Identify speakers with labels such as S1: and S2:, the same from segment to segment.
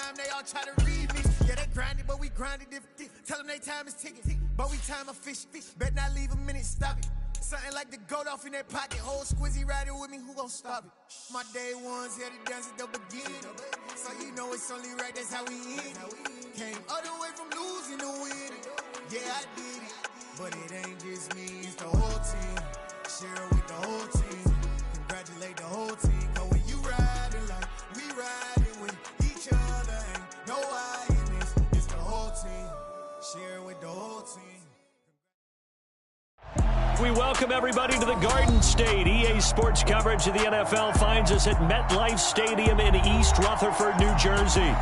S1: time, they all try to read me. Yeah, they grinded, but we grinded different. Tell them they time is ticking, but we time a fish. Bet not leave a minute, stop it. Something like the goat off in that pocket. Whole squizzy riding with me, who gon' stop it? My day ones here to dance at the beginning. So you know it's only right, that's how we end. Came all the way from losing to winning. Yeah, I did it, but it ain't just me, it's the whole team. Share it with the whole team. Congratulate the whole team. Cause when you riding like we riding with each other, ain't no I in this. It's the whole team. Share it with the whole team.
S2: We welcome everybody to the Garden State. EA Sports coverage of the NFL finds us at MetLife Stadium in East Rutherford, New Jersey.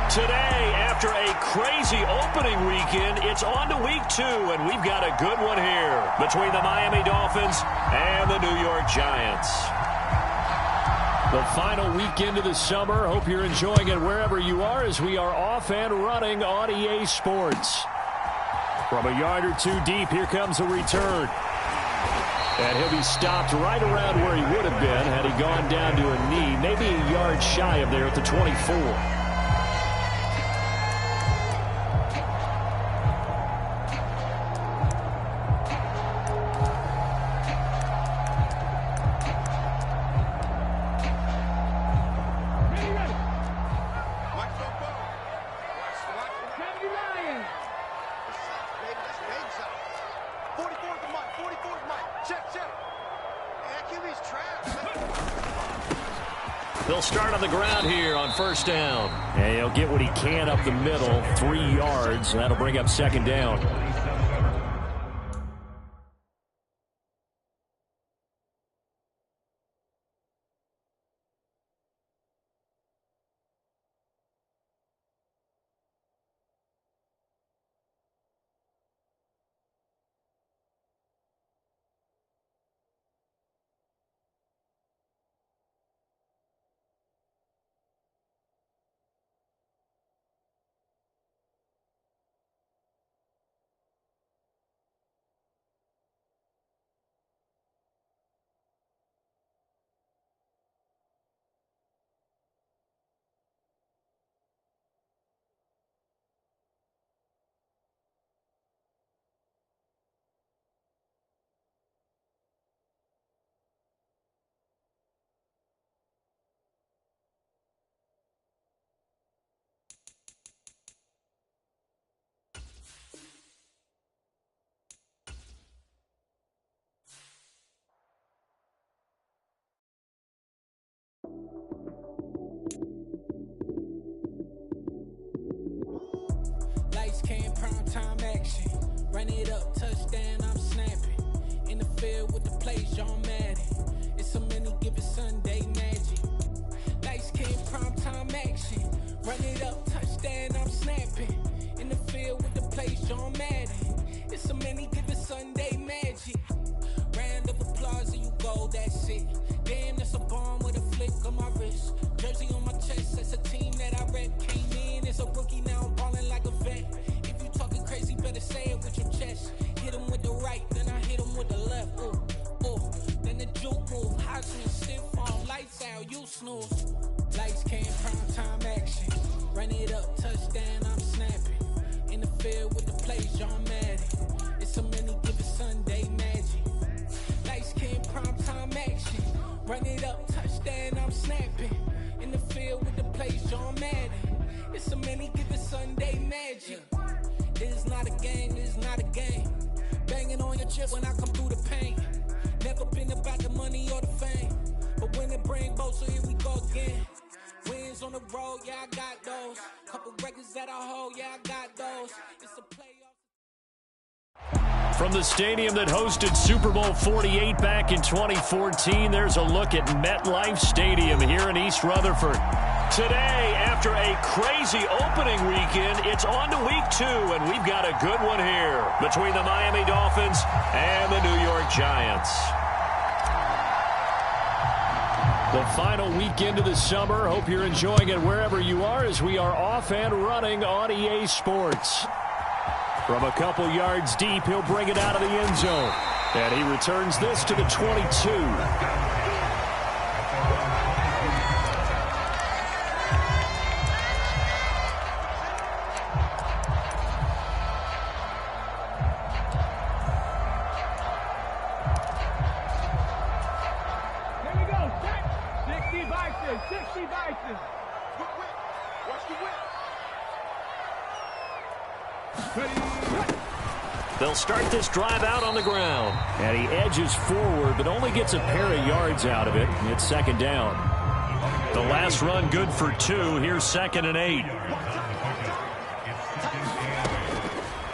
S2: Today, after a crazy opening weekend, it's on to week 2, and we've got a good one here between the Miami Dolphins and the New York Giants. The final weekend of the summer. Hope you're enjoying it wherever you are as we are off and running on EA Sports. From a yard or two deep, here comes a return. And he'll be stopped right around where he would have been had he gone down to a knee, maybe a yard shy of there at the 24. They'll start on the ground here on first down. And he'll get what he can up the middle, 3 yards. That'll bring up second down.
S3: Lights came, prime time action. Run it up, touchdown, I'm snapping. In the field with the plays, John Madden. It's a many given Sunday magic. Lights came, prime time action. Run it up, touchdown, I'm snapping. In the field with the plays, John Madden. It's a many given Sunday magic. Round of applause and you go, that's it. Damn, that's a bomb with a flick on my wrist. Jersey on my chest, that's a team that I rep. Came in as a rookie, now I'm ballin' like a vet. If you talking crazy, better say it with your chest. Hit him with the right, then I hit him with the left. Ooh, ooh. Then the juke move, high swing, stiff arm, lights out, you snooze. Lights came, prime time action. Run it up, touchdown, I'm snapping. In the field with the plays, John Madden. It's a many given Sunday magic. Lights came, prime time action. Run it up, touchdown, I'm snapping. In the field with the plays, John Madden. It's a many given Sunday magic. This is not a game, this is not a game. Banging on your chest when I come through the paint. Never been about the money or the fame. But when it bring both, so here we go again. Wins on the road, yeah, I got those. Couple records that I hold, yeah, I got those. It's a playoff.
S2: From the stadium that hosted Super Bowl 48 back in 2014, there's a look at MetLife Stadium here in East Rutherford. Today, after a crazy opening weekend, it's on to week 2, and we've got a good one here between the Miami Dolphins and the New York Giants. The final weekend of the summer. Hope you're enjoying it wherever you are as we are off and running on EA Sports. From a couple yards deep, he'll bring it out of the end zone. And he returns this to the 22. They'll start this drive out on the ground. And he edges forward, but only gets a pair of yards out of it. It's second down. The last run good for 2. Here's 2nd and 8.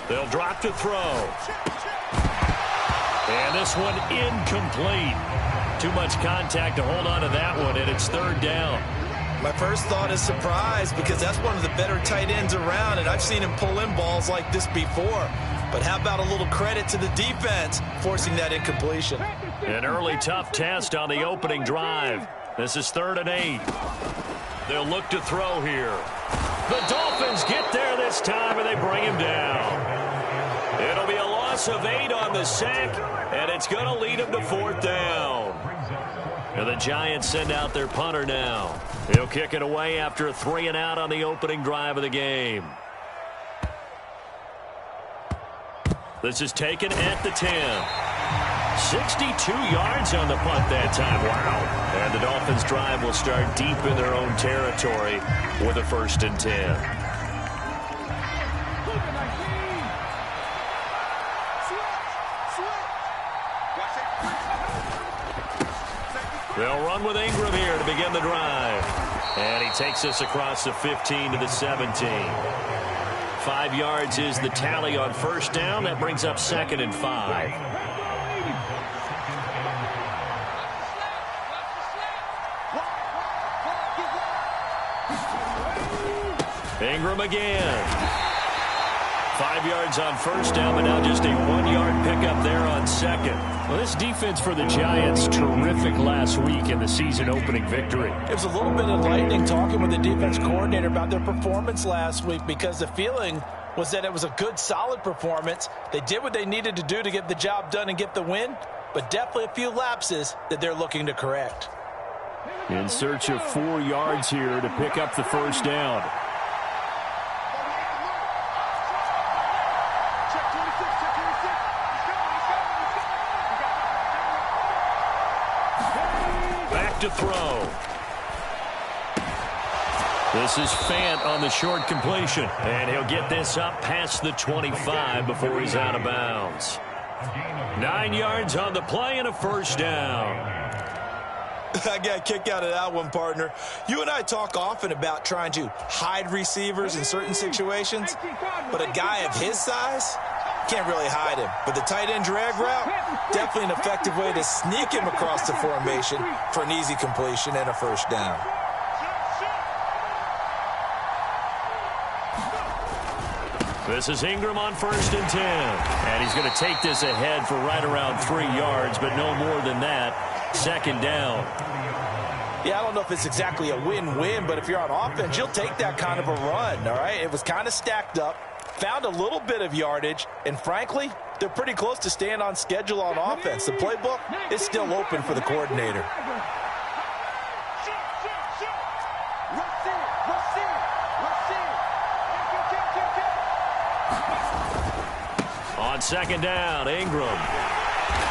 S2: They'll drop to throw. And this one incomplete. Too much contact to hold on to that one, and it's 3rd down.
S4: My first thought is surprise, because that's one of the better tight ends around, and I've seen him pull in balls like this before. But how about a little credit to the defense forcing that incompletion?
S2: An early tough test on the opening drive. This is 3rd and 8. They'll look to throw here. The Dolphins get there this time, and they bring him down. It'll be a loss of 8 on the sack, and it's going to lead them to 4th down. And the Giants send out their punter now. He'll kick it away after a 3 and out on the opening drive of the game. This is taken at the 10. 62 yards on the punt that time. Wow. And the Dolphins drive will start deep in their own territory with a 1st and 10. They'll run with Ingram here to begin the drive. And he takes us across the 15 to the 17. 5 yards is the tally on 1st down. That brings up 2nd and 5. Ingram again. 5 yards on 1st down, but now just a 1-yard pickup there on 2nd. Well, this defense for the Giants, terrific last week in the season-opening victory.
S4: It was a little bit enlightening talking with the defense coordinator about their performance last week, because the feeling was that it was a good, solid performance. They did what they needed to do to get the job done and get the win, but definitely a few lapses that they're looking to correct.
S2: In search of 4 yards here to pick up the 1st down. To throw. This is Fant on the short completion, and he'll get this up past the 25 before he's out of bounds. 9 yards on the play and a 1st down.
S4: I got a kick out of that one, partner. You and I talk often about trying to hide receivers in certain situations, but a guy of his size can't really hide him. But the tight end drag route, definitely an effective way to sneak him across the formation for an easy completion and a 1st down.
S2: This is Ingram on 1st and 10. And he's going to take this ahead for right around 3 yards, but no more than that. 2nd down.
S4: Yeah, I don't know if it's exactly a win-win, but if you're on offense, you'll take that kind of a run, all right? It was kind of stacked up, found a little bit of yardage, and frankly, they're pretty close to staying on schedule on offense. The playbook is still open for the coordinator.
S2: On 2nd down, Ingram.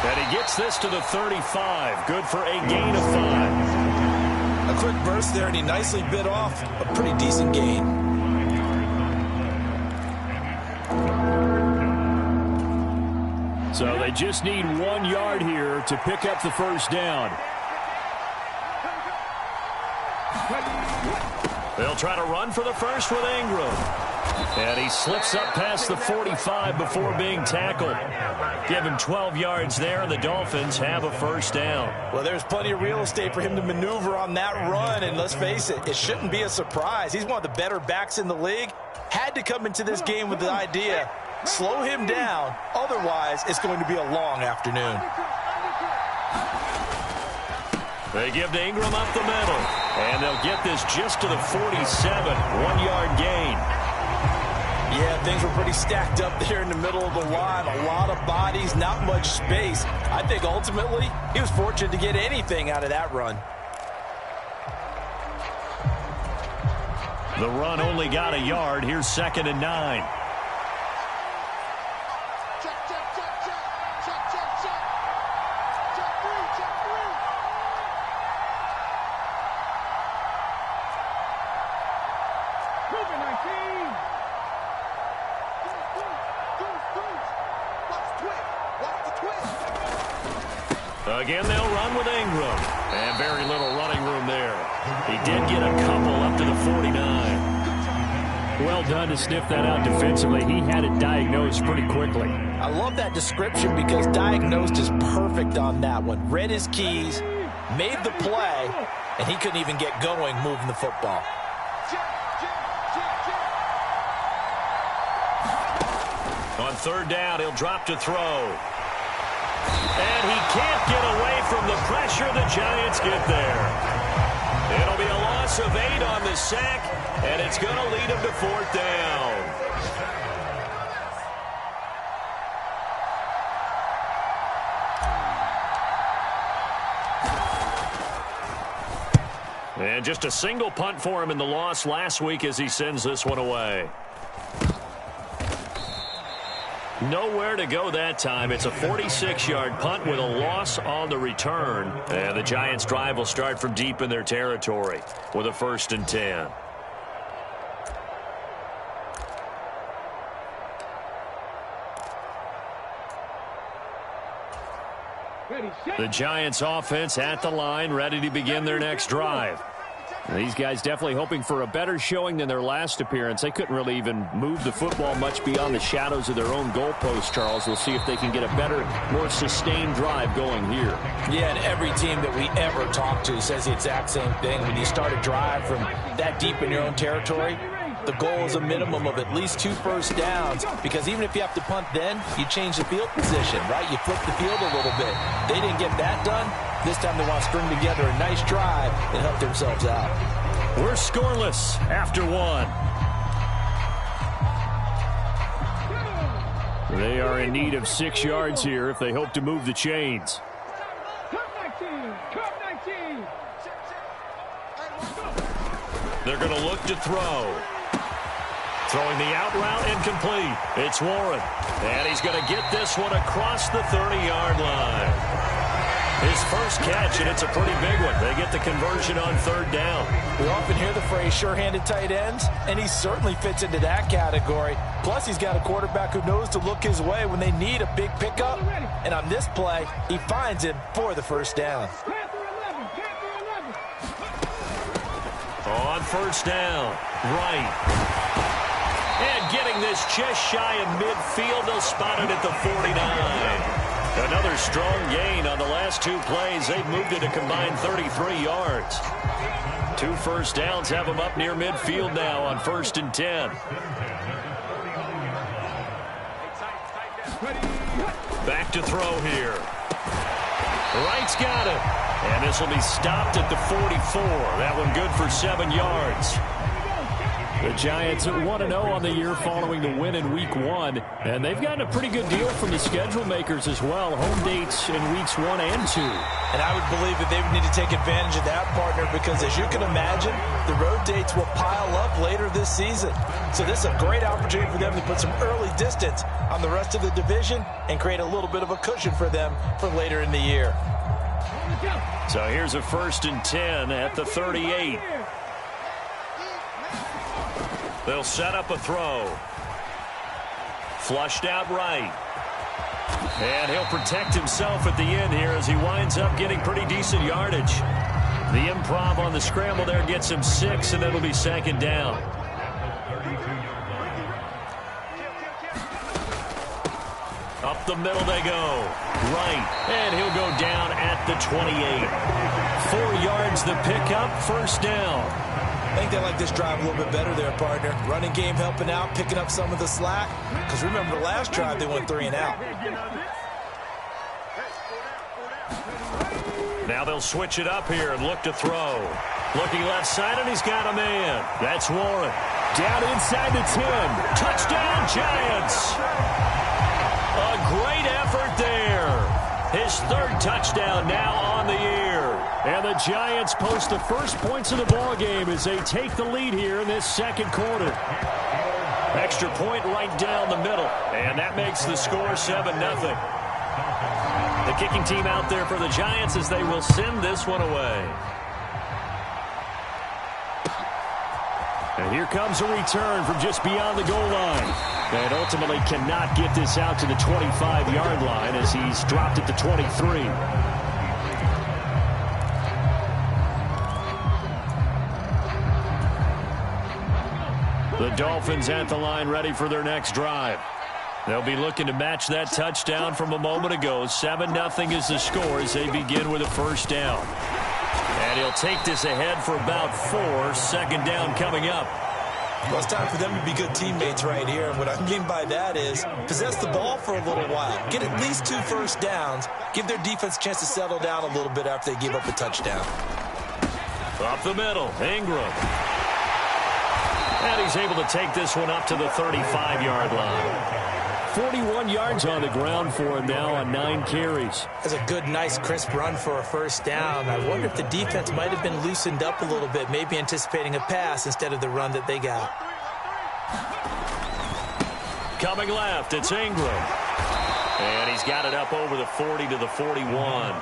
S2: And he gets this to the 35. Good for a gain of 5.
S4: A quick burst there, and he nicely bit off a pretty decent gain.
S2: So they just need 1 yard here to pick up the 1st down. They'll try to run for the first with Ingram. And he slips up past the 45 before being tackled. Give him 12 yards there, and the Dolphins have a 1st down.
S4: Well, there's plenty of real estate for him to maneuver on that run, and let's face it, it shouldn't be a surprise. He's one of the better backs in the league. Had to come into this game with the idea, slow him down, otherwise it's going to be a long afternoon.
S2: They give to Ingram up the middle, and they'll get this just to the 47, 1-yard gain.
S4: Yeah, things were pretty stacked up there in the middle of the line. A lot of bodies, not much space. I think ultimately he was fortunate to get anything out of that run.
S2: The run only got a yard. Here's 2nd and 9. Again, they'll run with Ingram. And very little running room there. He did get a couple up to the 49. Well done to sniff that out defensively. He had it diagnosed pretty quickly.
S4: I love that description because diagnosed is perfect on that one. Read his keys, made the play, and he couldn't even get going moving the football.
S2: On third down, he'll drop to throw. And he can't get away from the pressure. The Giants get there. It'll be a loss of 8 on the sack, and it's going to lead him to fourth down. And just a single punt for him in the loss last week as he sends this one away. Nowhere to go that time. It's a 46-yard punt with a loss on the return. And the Giants' drive will start from deep in their territory with a 1st and 10. The Giants' offense at the line, ready to begin their next drive. These guys definitely hoping for a better showing than their last appearance. They couldn't really even move the football much beyond the shadows of their own goalpost, Charles. We'll see if they can get a better, more sustained drive going here.
S4: Yeah, and every team that we ever talk to says the exact same thing. When you start a drive from that deep in your own territory, the goal is a minimum of at least 2 first downs, because even if you have to punt then, you change the field position, right? You flip the field a little bit. They didn't get that done. This time they want to string together a nice drive and help themselves out.
S2: We're scoreless after 1. They are in need of 6 yards here if they hope to move the chains. They're going to look to throw. Throwing the out route incomplete. It's Warren. And he's going to get this one across the 30-yard line. His first catch, and it's a pretty big one. They get the conversion on third down.
S4: We often hear the phrase sure-handed tight ends, and he certainly fits into that category. Plus, he's got a quarterback who knows to look his way when they need a big pickup. And on this play, he finds him for the first down.
S2: On first down, right. And getting this just shy of midfield, they'll spot it at the 49. Another strong gain on the last 2 plays. They've moved it a combined 33 yards. 2 first downs have them up near midfield now on 1st and 10. Back to throw here. Wright's got it. And this will be stopped at the 44. That one good for 7 yards. The Giants at 1-0 on the year following the win in Week 1. And they've gotten a pretty good deal from the schedule makers as well. Home dates in Weeks 1 and 2.
S4: And I would believe that they would need to take advantage of that, partner, because as you can imagine, the road dates will pile up later this season. So this is a great opportunity for them to put some early distance on the rest of the division and create a little bit of a cushion for them for later in the year.
S2: So here's a 1st and 10 at the 38. They'll set up a throw. Flushed out right. And he'll protect himself at the end here as he winds up getting pretty decent yardage. The improv on the scramble there gets him 6, and it'll be 2nd down. Up the middle they go. Right. And he'll go down at the 28. 4 yards the pickup, 1st down.
S4: I think they like this drive a little bit better there, partner. Running game helping out, picking up some of the slack. Because remember, the last drive, they went 3 and out.
S2: Now they'll switch it up here and look to throw. Looking left side, and he's got a man. That's Warren. Down inside the 10. Touchdown, Giants. A great effort there. His 3rd touchdown now on the year. And the Giants post the first points of the ball game as they take the lead here in this 2nd quarter. Extra point right down the middle. And that makes the score 7-0. The kicking team out there for the Giants as they will send this one away. And here comes a return from just beyond the goal line. And ultimately cannot get this out to the 25-yard line as he's dropped at the 23. The Dolphins at the line ready for their next drive. They'll be looking to match that touchdown from a moment ago. 7-0 is the score as they begin with a first down. And he'll take this ahead for about 4. Second down coming up.
S4: Well, it's time for them to be good teammates right here. And what I mean by that is possess the ball for a little while. Get at least 2 first downs. Give their defense a chance to settle down a little bit after they give up a touchdown.
S2: Up the middle, Ingram. And he's able to take this one up to the 35-yard line. 41 yards on the ground for him now on 9 carries.
S4: That's a good, nice, crisp run for a first down. I wonder if the defense might have been loosened up a little bit, maybe anticipating a pass instead of the run that they got.
S2: Coming left, it's Ingram. And he's got it up over the 40 to the 41.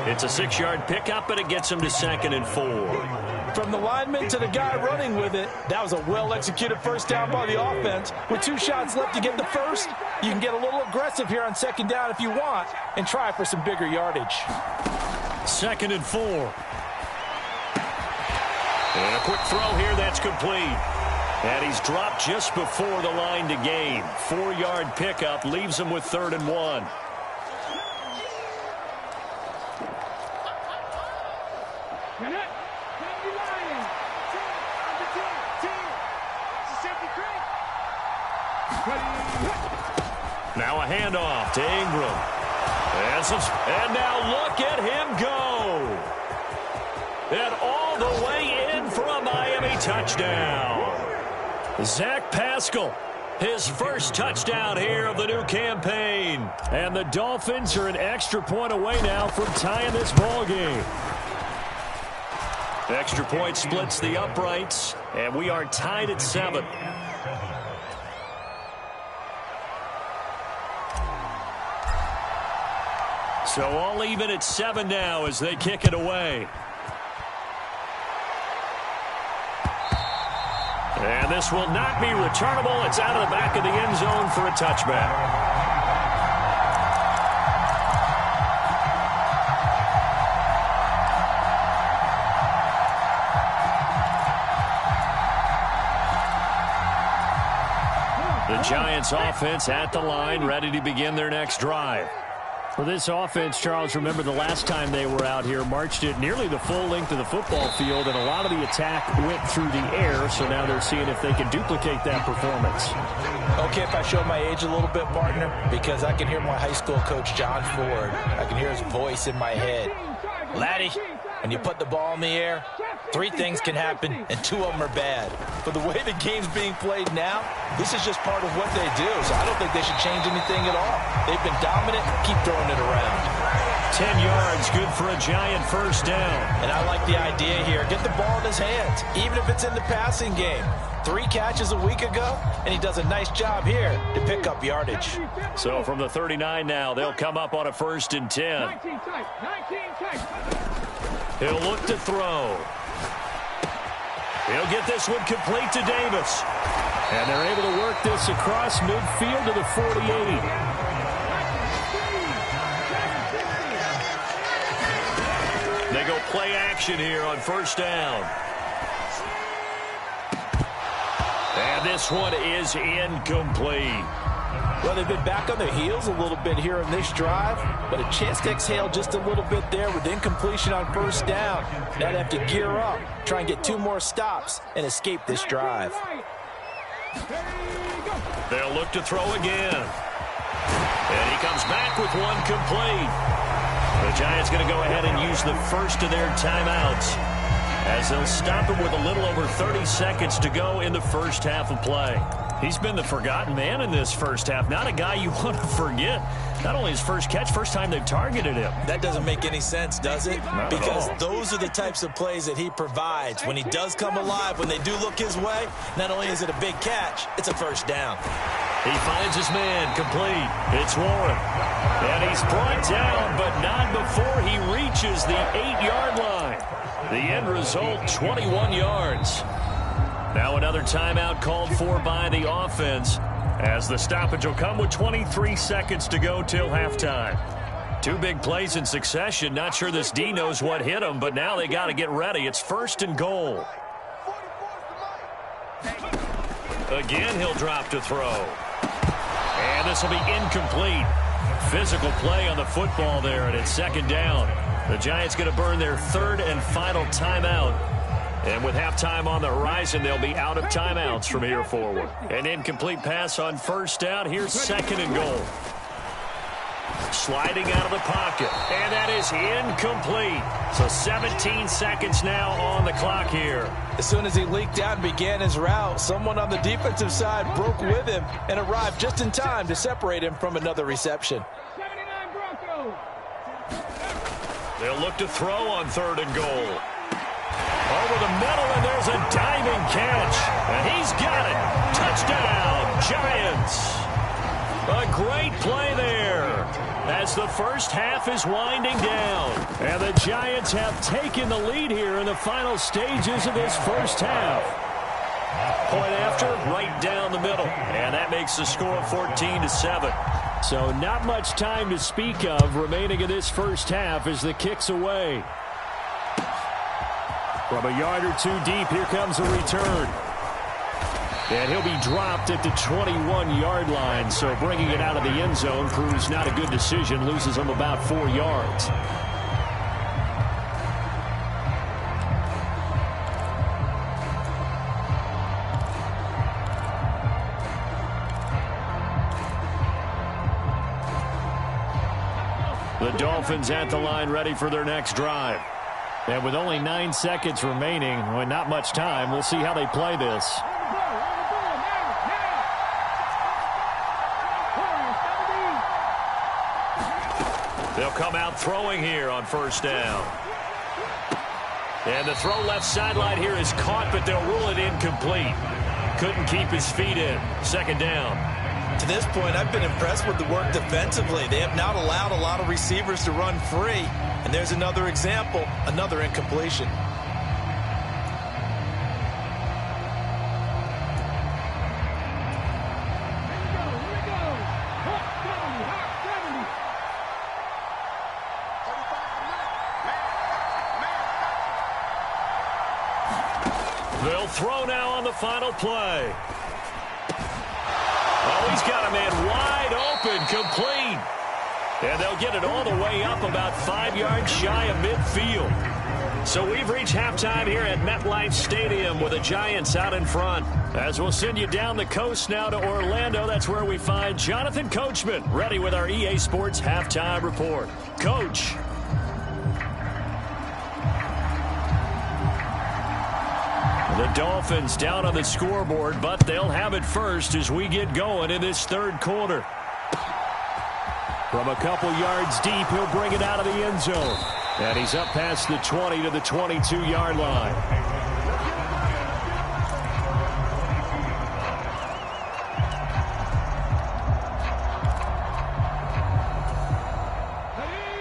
S2: It's a 6-yard pickup, and it gets him to 2nd and 4.
S5: From the lineman to the guy running with it, that was a well-executed first down by the offense. With 2 shots left to get the first, you can get a little aggressive here on second down if you want and try for some bigger yardage.
S2: 2nd and 4. And a quick throw here that's complete. And he's dropped just before the line to gain. 4-yard pickup leaves him with 3rd and 1. Now a handoff to Ingram. And now look at him go. And all the way in for a Miami touchdown. Zach Pascal, his first touchdown here of the new campaign. And the Dolphins are an extra point away now from tying this ball game. The extra point splits the uprights, and we are tied at 7. So all even at 7 now as they kick it away. And this will not be returnable. It's out of the back of the end zone for a touchback. The Giants offense at the line, ready to begin their next drive. For this offense, Charles, remember the last time they were out here, marched it nearly the full length of the football field, and a lot of the attack went through the air, so now they're seeing if they can duplicate that performance.
S5: Okay, if I show my age a little bit, partner, because I can hear my high school coach, John Ford. I can hear his voice in my head. Laddie, when you put the ball in the air, 3 things can happen, and 2 of them are bad. But the way the game's being played now, this is just part of what they do, so I don't think they should change anything at all. They've been dominant. Keep throwing it around.
S2: 10 yards, good for a Giant first down.
S5: And I like the idea here. Get the ball in his hands, even if it's in the passing game. 3 catches a week ago, and he does a nice job here to pick up yardage.
S2: So from the 39 now, they'll come up on a 1st and 10. He'll look to throw. He'll get this one complete to Davis. And they're able to work this across midfield to the 48. They go play action here on first down. And this one is incomplete.
S5: Well, they've been back on their heels a little bit here in this drive, but a chance to exhale just a little bit there with incompletion on first down. Now they have to gear up, try and get 2 more stops, and escape this drive.
S2: They'll look to throw again. And he comes back with one complete. The Giants going to go ahead and use the first of their timeouts as they'll stop him with a little over 30 seconds to go in the first half of play. He's been the forgotten man in this first half. Not a guy you want to forget. Not only his first catch, first time they've targeted him.
S4: That doesn't make any sense, does it?
S2: Not
S4: because
S2: at all.
S4: Those are the types of plays that he provides. When he does come alive, when they do look his way, not only is it a big catch, it's a first down.
S2: He finds his man complete. It's Warren. And he's brought down, but not before he reaches the 8-yard line. The end result, 21 yards. Now another timeout called for by the offense as the stoppage will come with 23 seconds to go till halftime. 2 big plays in succession. Not sure this D knows what hit him, but now they got to get ready. It's 1st and goal. Again, he'll drop to throw. And this will be incomplete. Physical play on the football there, and it's second down. The Giants going to burn their third and final timeout. And with halftime on the horizon, they'll be out of timeouts from here forward. An incomplete pass on first down. Here's second and goal. Sliding out of the pocket. And that is incomplete. So 17 seconds now on the clock here.
S5: As soon as he leaked out and began his route, someone on the defensive side broke with him and arrived just in time to separate him from another reception.
S2: They'll look to throw on third and goal. Over the middle, and there's a diving catch. And he's got it. Touchdown, Giants. A great play there as the first half is winding down. And the Giants have taken the lead here in the final stages of this first half. Point after, right down the middle. And that makes the score 14-7. So not much time to speak of remaining in this first half as the kick's away. From a yard or two deep, here comes a return. And he'll be dropped at the 21-yard line, so bringing it out of the end zone proves not a good decision, loses him about 4 yards. The Dolphins at the line ready for their next drive. And with only 9 seconds remaining, with not much time, we'll see how they play this. They'll come out throwing here on first down. And the throw left sideline here is caught, but they'll rule it incomplete. Couldn't keep his feet in. Second down.
S4: To this point, I've been impressed with the work defensively. They have not allowed a lot of receivers to run free. And there's another example, another incompletion.
S2: They'll throw now on the final play. Oh, he's got a man wide open, complete. And they'll get it all the way up about 5 yards shy of midfield. So we've reached halftime here at MetLife Stadium with the Giants out in front. As we'll send you down the coast now to Orlando, that's where we find Jonathan Coachman ready with our EA Sports Halftime Report. Coach. The Dolphins down on the scoreboard, but they'll have it first as we get going in this third quarter. From a couple yards deep, he'll bring it out of the end zone. And he's up past the 20 to the 22-yard line.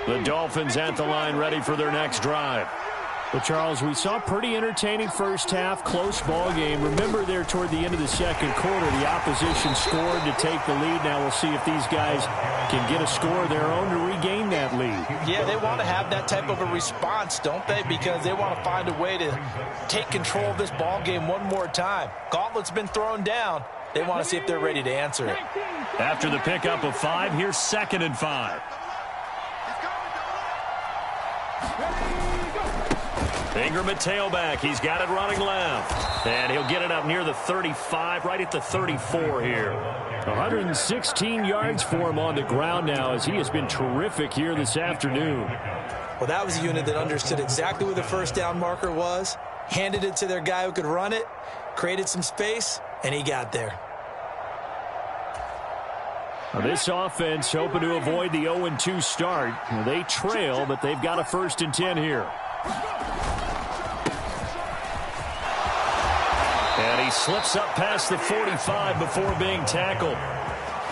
S2: The Dolphins at the line ready for their next drive. Well, Charles, we saw a pretty entertaining first half, close ball game. Remember there toward the end of the second quarter, the opposition scored to take the lead. Now we'll see if these guys can get a score of their own to regain that lead.
S5: Yeah, they want to have that type of a response, don't they? Because they want to find a way to take control of this ball game one more time. Gauntlet's been thrown down. They want to see if they're ready to answer it.
S2: After the pickup of 5, here's 2nd and 5. Ingram at tailback. He's got it running left. And he'll get it up near the 35, right at the 34 here. 116 yards for him on the ground now as he has been terrific here this afternoon.
S4: Well, that was a unit that understood exactly where the first down marker was, handed it to their guy who could run it, created some space, and he got there.
S2: Now this offense hoping to avoid the 0-2 start. They trail, but they've got a 1st and 10 here. And he slips up past the 45 before being tackled.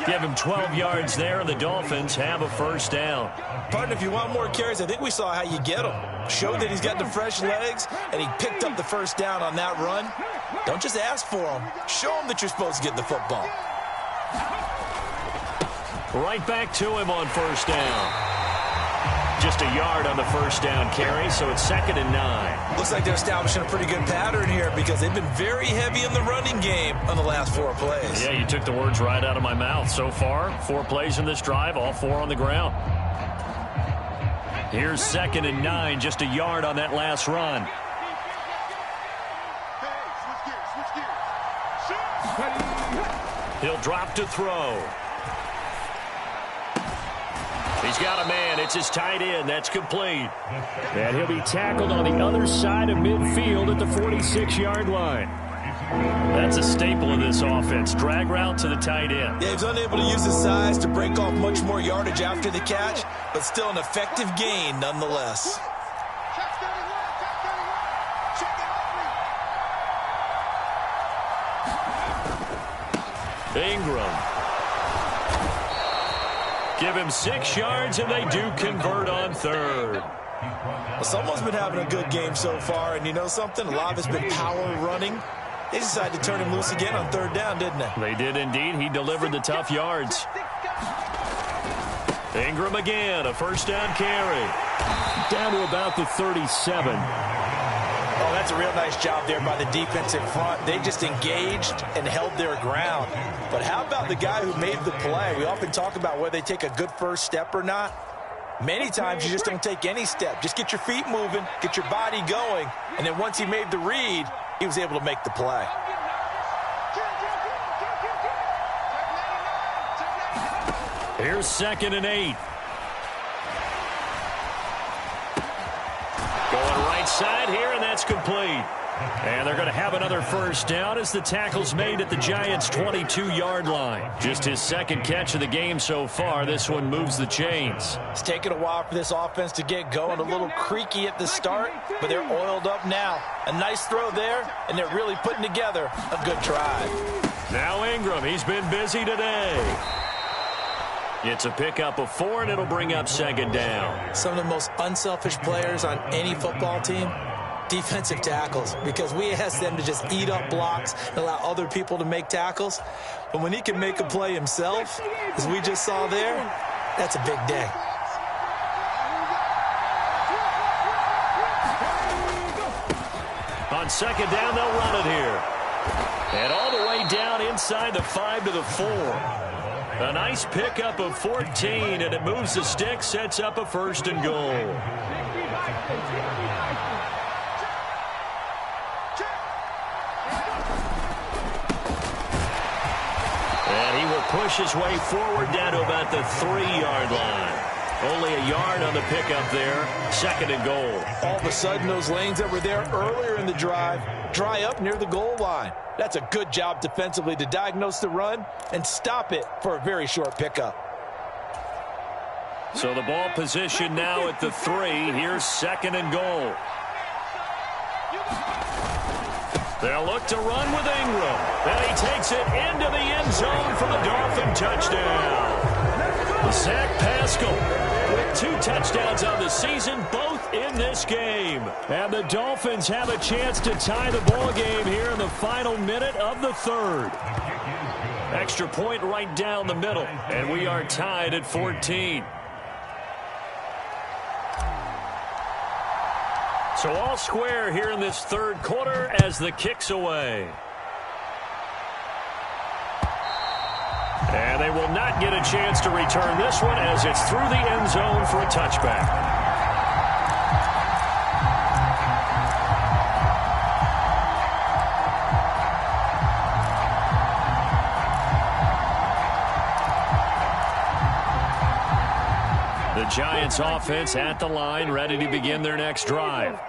S2: Give him 12 yards there, and the Dolphins have a first down.
S4: Partner, if you want more carries, I think we saw how you get them. Showed that he's got the fresh legs, and he picked up the first down on that run. Don't just ask for them. Show them that you're supposed to get the football.
S2: Right back to him on first down. Just a yard on the first down carry, so it's 2nd and 9.
S4: Looks like they're establishing a pretty good pattern here because they've been very heavy in the running game on the last 4 plays.
S2: Yeah, you took the words right out of my mouth. So far, 4 plays in this drive, all 4 on the ground. Here's 2nd and 9, just a yard on that last run. He'll drop to throw. He's got a man. It's his tight end. That's complete. And he'll be tackled on the other side of midfield at the 46-yard line. That's a staple of this offense. Drag route to the tight end.
S4: Yeah, he's unable to use his size to break off much more yardage after the catch, but still an effective gain nonetheless.
S2: Ingram. Give him 6 yards, and they do convert on 3rd.
S4: Well, someone's been having a good game so far, and you know something? A lot of it's been power running. They decided to turn him loose again on 3rd down, didn't they?
S2: They did indeed. He delivered the tough yards. Ingram again, a first down carry. Down to about the 37.
S5: Oh, that's a real nice job there by the defensive front. They just engaged and held their ground. But how about the guy who made the play? We often talk about whether they take a good first step or not. Many times you just don't take any step. Just get your feet moving, get your body going, and then once he made the read, he was able to make the play.
S2: Here's 2nd and 8. Going right side here, and that's complete. And they're going to have another first down as the tackle's made at the Giants' 22-yard line. Just his 2nd catch of the game so far. This one moves the chains.
S5: It's taken a while for this offense to get going. A little creaky at the start, but they're oiled up now. A nice throw there, and they're really putting together a good drive.
S2: Now Ingram, he's been busy today. It's a pickup of 4, and it'll bring up 2nd down.
S4: Some of the most unselfish players on any football team, defensive tackles, because we ask them to just eat up blocks and allow other people to make tackles. But when he can make a play himself, as we just saw there, that's a big day.
S2: On 2nd down, they'll run it here. And all the way down inside the 5 to the 4. A nice pickup of 14, and it moves the stick, sets up a 1st and goal. And he will push his way forward down to about the 3-yard line. Only a yard on the pickup there. 2nd and goal.
S5: All of a sudden, those lanes that were there earlier in the drive dry up near the goal line. That's a good job defensively to diagnose the run and stop it for a very short pickup.
S2: So the ball position now at the 3. Here's 2nd and goal. They'll look to run with Ingram. And he takes it into the end zone for the Dolphin touchdown. Zach Pascal with 2 touchdowns on the season, both in this game. And the Dolphins have a chance to tie the ball game here in the final minute of the 3rd. Extra point right down the middle, and we are tied at 14. So all square here in this 3rd quarter as the kick's away. And they will not get a chance to return this one as it's through the end zone for a touchback. The Giants offense at the line, ready to begin their next drive.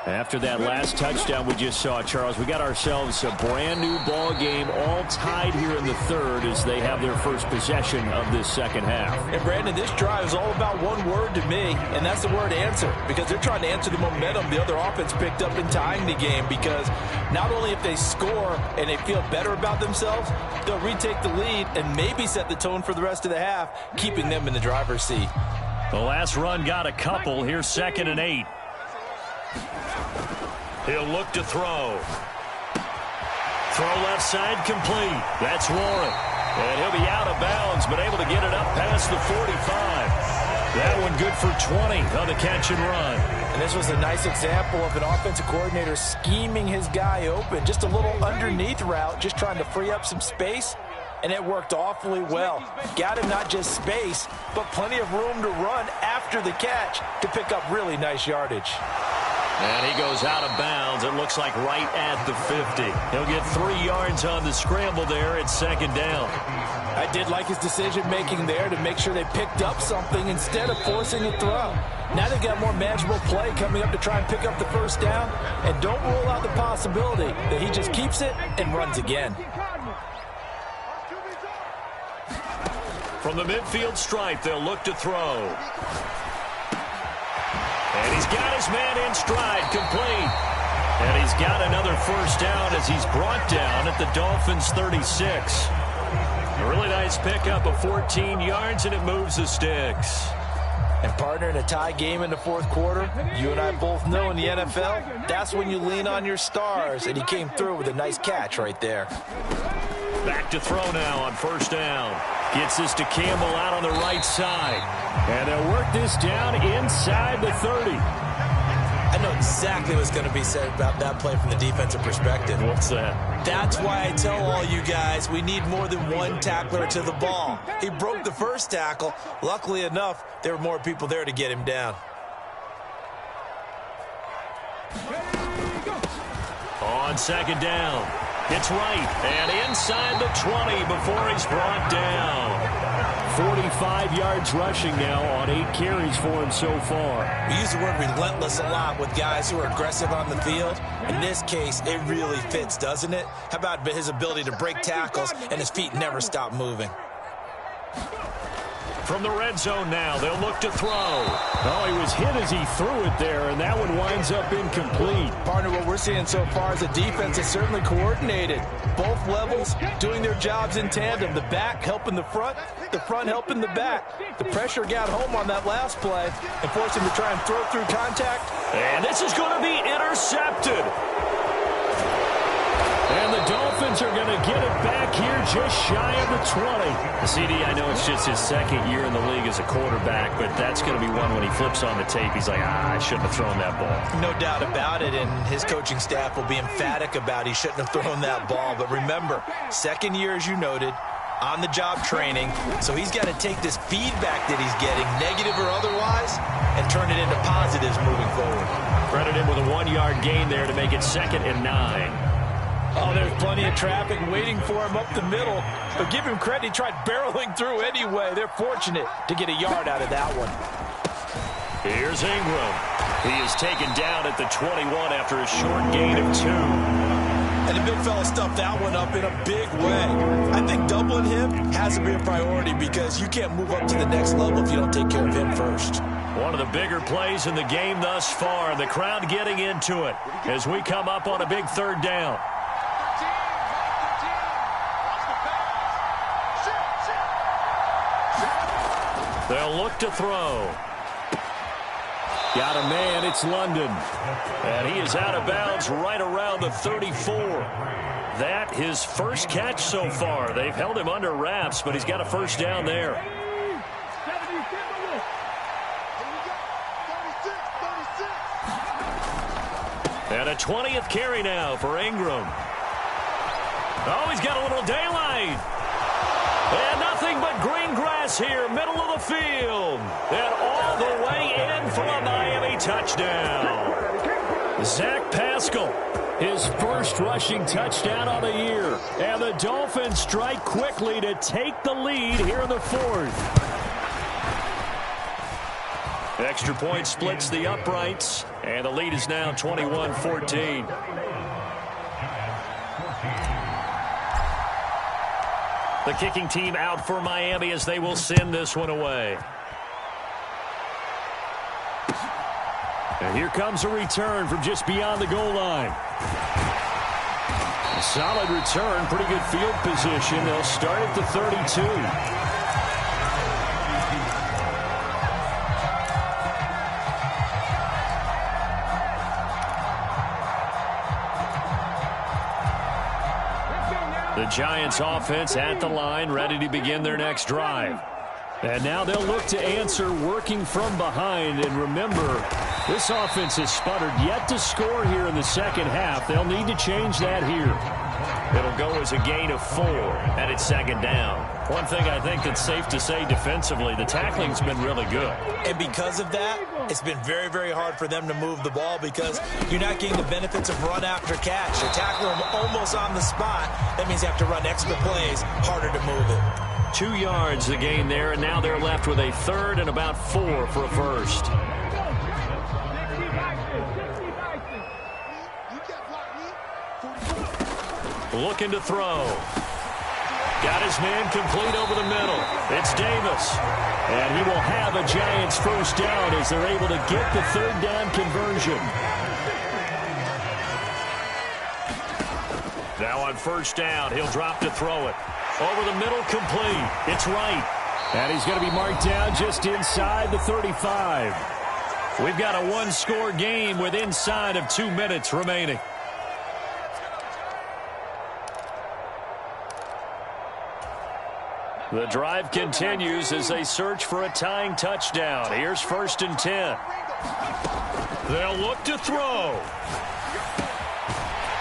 S2: After that last touchdown we just saw, Charles, we got ourselves a brand new ball game, all tied here in the 3rd as they have their first possession of this 2nd half.
S5: And Brandon, this drive is all about one word to me, and that's the word answer, because they're trying to answer the momentum the other offense picked up in tying the game, because not only if they score and they feel better about themselves, they'll retake the lead and maybe set the tone for the rest of the half, keeping them in the driver's seat.
S2: The last run got a couple. Here's 2nd and 8. He'll look to throw. Throw left side complete. That's Warren. And he'll be out of bounds, but able to get it up past the 45. That one good for 20 on the catch and run.
S5: And this was a nice example of an offensive coordinator scheming his guy open. Just a little underneath route, just trying to free up some space. And it worked awfully well. Got him not just space, but plenty of room to run after the catch to pick up really nice yardage.
S2: And he goes out of bounds. It looks like right at the 50. He'll get 3 yards on the scramble there at second down.
S5: I did like his decision-making there to make sure they picked up something instead of forcing a throw. Now they've got more manageable play coming up to try and pick up the first down. And don't rule out the possibility that he just keeps it and runs again.
S2: From the midfield stripe, they'll look to throw. And he's got his man in stride, complete. And he's got another first down as he's brought down at the Dolphins' 36. A really nice pickup of 14 yards, and it moves the sticks.
S5: And partner, in a tie game in the fourth quarter, you and I both know in the NFL, that's when you lean on your stars, and he came through with a nice catch right there.
S2: Back to throw now on first down. Gets this to Campbell out on the right side. And they'll work this down inside the 30.
S4: I know exactly what's going to be said about that play from the defensive perspective.
S2: What's that?
S4: That's why I tell all you guys we need more than one tackler to the ball. He broke the first tackle. Luckily enough, there were more people there to get him down.
S2: On second down. It's right and inside the 20 before he's brought down. 45 yards rushing now on 8 carries for him so far.
S4: We use the word relentless a lot with guys who are aggressive on the field. In this case, it really fits, doesn't it? How about his ability to break tackles and his feet never stop moving?
S2: From the red zone now, they'll look to throw. Oh, he was hit as he threw it there, and that one winds up incomplete.
S5: Partner, what we're seeing so far is the defense is certainly coordinated. Both levels doing their jobs in tandem. The back helping the front helping the back. The pressure got home on that last play and forced him to try and throw through contact.
S2: And this is going to be intercepted. And the Dolphins are going to get it back here just shy of the 20. CD, I know it's just his second year in the league as a quarterback, but that's going to be one when he flips on the tape. He's like, I shouldn't have thrown that ball.
S4: No doubt about it, and his coaching staff will be emphatic about he shouldn't have thrown that ball. But remember, second year, as you noted, on-the-job training, so he's got to take this feedback that he's getting, negative or otherwise, and turn it into positives moving forward.
S2: Credit him with a 1-yard gain there to make it 2nd and 9.
S5: Oh, there's plenty of traffic waiting for him up the middle. But give him credit, he tried barreling through anyway. They're fortunate to get a yard out of that one.
S2: Here's Ingram. He is taken down at the 21 after a short gain of 2.
S4: And the big fella stuffed that one up in a big way. I think doubling him has to be a priority because you can't move up to the next level if you don't take care of him first.
S2: One of the bigger plays in the game thus far. The crowd getting into it as we come up on a big 3rd down. They'll look to throw. Got a man, it's London. And he is out of bounds right around the 34. That his first catch so far. They've held him under wraps, but he's got a first down there. And a 20th carry now for Ingram. Oh, he's got a little daylight. And nothing but green grass here, middle of the field. And all the way in for a Miami touchdown. Zach Pascal, his first rushing touchdown on the year. And the Dolphins strike quickly to take the lead here in the 4th. Extra point splits the uprights. And the lead is now 21-14. The kicking team out for Miami as they will send this one away. And here comes a return from just beyond the goal line. A solid return, pretty good field position. They'll start at the 32. The Giants offense at the line, ready to begin their next drive. And now they'll look to answer working from behind. And remember, this offense has sputtered yet to score here in the second half. They'll need to change that here. It'll go as a gain of 4, and it's second down. One thing I think that's safe to say defensively, the tackling's been really good.
S4: And because of that, it's been very, very hard for them to move the ball because you're not getting the benefits of run after catch. You're tackling them almost on the spot. That means you have to run extra plays, harder to move it.
S2: 2 yards the gain there, and now they're left with a third and about 4 for a first. Looking to throw. Got his man complete over the middle. It's Davis. And he will have a Giants first down as they're able to get the third down conversion. Now on first down, he'll drop to throw it. Over the middle, complete. It's right. And he's going to be marked down just inside the 35. We've got a one-score game with inside of 2 minutes remaining. The drive continues as they search for a tying touchdown. Here's first and 10. They'll look to throw.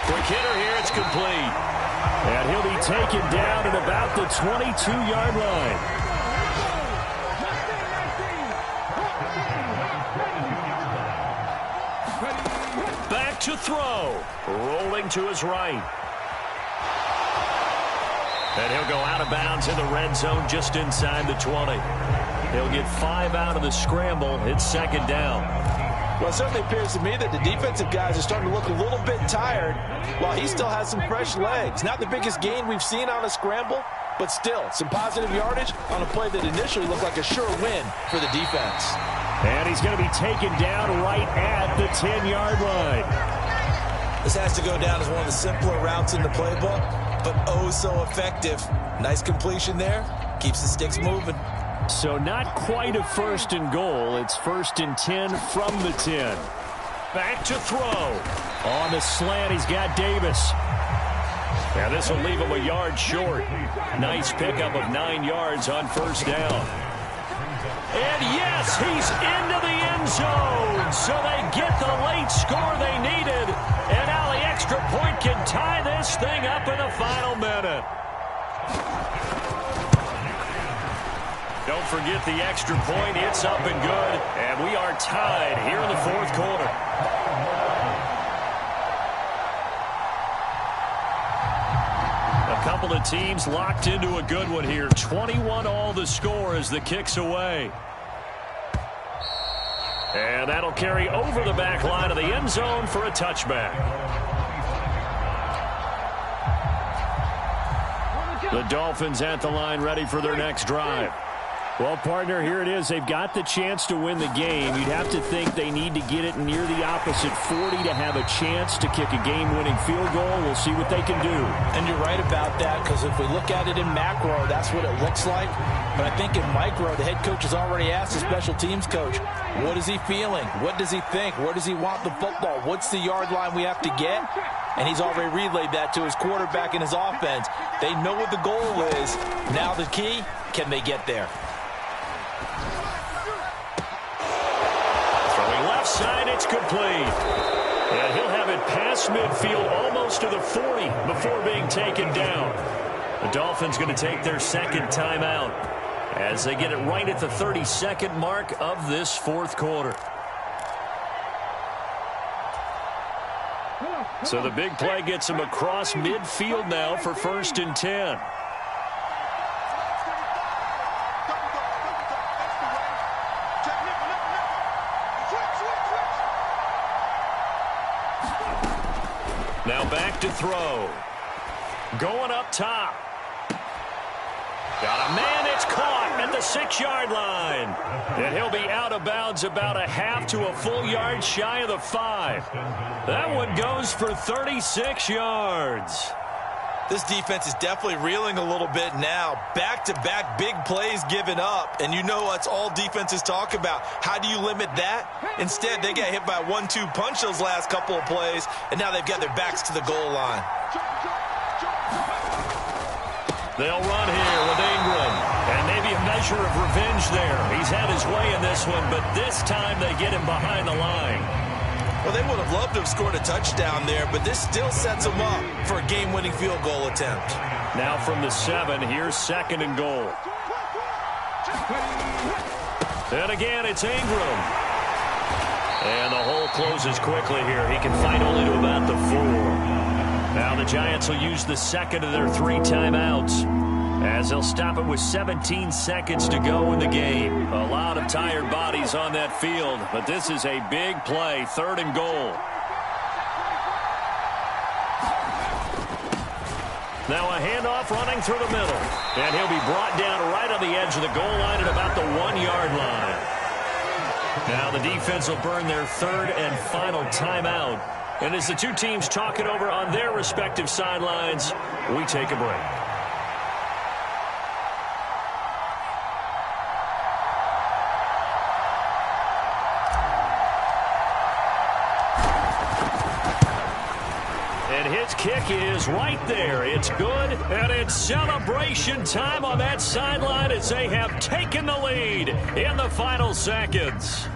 S2: Quick hitter here, it's complete. And he'll be taken down at about the 22-yard line. Back to throw. Rolling to his right. And he'll go out of bounds in the red zone just inside the 20. He'll get 5 out of the scramble. It's second down.
S4: Well, it certainly appears to me that the defensive guys are starting to look a little bit tired while he still has some fresh legs. Not the biggest gain we've seen on a scramble, but still some positive yardage on a play that initially looked like a sure win for the defense.
S2: And he's going to be taken down right at the 10-yard line.
S4: This has to go down as one of the simpler routes in the playbook, but oh so effective. Nice completion there. Keeps the sticks moving.
S2: So not quite a first and goal. It's first and 10 from the 10. Back to throw. On the slant, he's got Davis. And this will leave him a yard short. Nice pickup of 9 yards on first down. And yes, he's into the end zone. So they get the late score they needed. And now the extra point can tie this thing up in the final minute. Don't forget the extra point. It's up and good. And we are tied here in the fourth quarter. A couple of teams locked into a good one here. 21-all the score as the kick's away. And that'll carry over the back line of the end zone for a touchback. The Dolphins at the line ready for their next drive. Well, partner, here it is. They've got the chance to win the game. You'd have to think they need to get it near the opposite 40 to have a chance to kick a game-winning field goal. We'll see what they can do.
S5: And you're right about that, because if we look at it in macro, that's what it looks like. But I think in micro, the head coach has already asked the special teams coach, what is he feeling? What does he think? Where does he want the football? What's the yard line we have to get? And he's already relayed that to his quarterback and his offense. They know what the goal is. Now the key, can they get there?
S2: Throwing left side, it's complete. And he'll have it past midfield almost to the 40 before being taken down. The Dolphins going to take their second timeout as they get it right at the 32nd mark of this fourth quarter. So the big play gets him across midfield now for first and 10. Now back to throw. Going up top. Got a man, it's caught at the 6-yard line. And he'll be out of bounds about a half to a full yard shy of the 5. That one goes for 36 yards.
S4: This defense is definitely reeling a little bit now. Back-to-back big plays given up. And you know that's all defenses talk about. How do you limit that? Instead, they got hit by a 1-2 punch those last couple of plays, and now they've got their backs to the goal line.
S2: They'll run here with Ingram. And maybe a pleasure of revenge there. He's had his way in this one, but this time they get him behind the line.
S4: Well, they would have loved to have scored a touchdown there, but this still sets them up for a game-winning field goal attempt.
S2: Now from the 7, here's 2nd and goal. And again, it's Ingram. And the hole closes quickly here. He can fight only to about the 4. Now the Giants will use the 2nd of their 3 timeouts, as they'll stop it with 17 seconds to go in the game. A lot of tired bodies on that field, but this is a big play, 3rd and goal. Now a handoff running through the middle, and he'll be brought down right on the edge of the goal line at about the 1-yard line. Now the defense will burn their 3rd and final timeout. And as the two teams talk it over on their respective sidelines, we take a break. And his kick is right there. It's good, and it's celebration time on that sideline as they have taken the lead in the final seconds.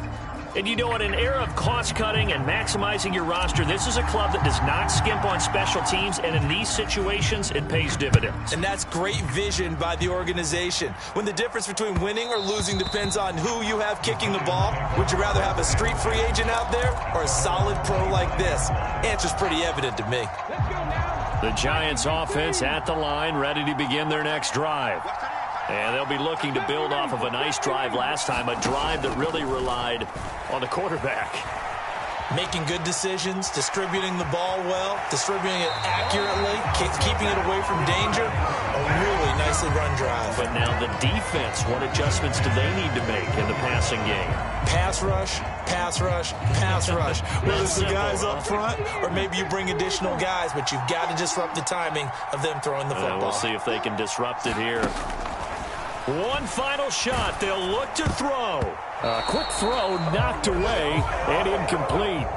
S2: And you know, in an era of cost-cutting and maximizing your roster, this is a club that does not skimp on special teams, and in these situations, it pays dividends.
S4: And that's great vision by the organization. When the difference between winning or losing depends on who you have kicking the ball, would you rather have a street free agent out there or a solid pro like this? Answer's pretty evident to me.
S2: The Giants offense at the line, ready to begin their next drive. And they'll be looking to build off of a nice drive last time, a drive that really relied on the quarterback.
S4: Making good decisions, distributing the ball well, distributing it accurately, keeping it away from danger. A really nicely run drive.
S2: But now the defense, what adjustments do they need to make in the passing game?
S4: Pass rush, pass rush, pass rush. Whether it's the guys up front or maybe you bring additional guys, but you've got to disrupt the timing of them throwing the football.
S2: We'll see if they can disrupt it here. One final shot. They'll look to throw. A quick throw knocked away and incomplete.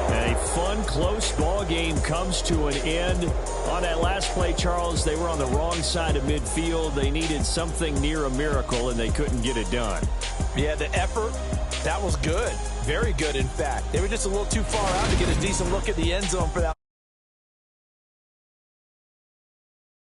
S2: A fun, close ball game comes to an end. On that last play, Charles, they were on the wrong side of midfield. They needed something near a miracle, and they couldn't get it done.
S4: Yeah, the effort, that was good. Very good, in fact. They were just a little too far out to get a decent look at the end zone for that.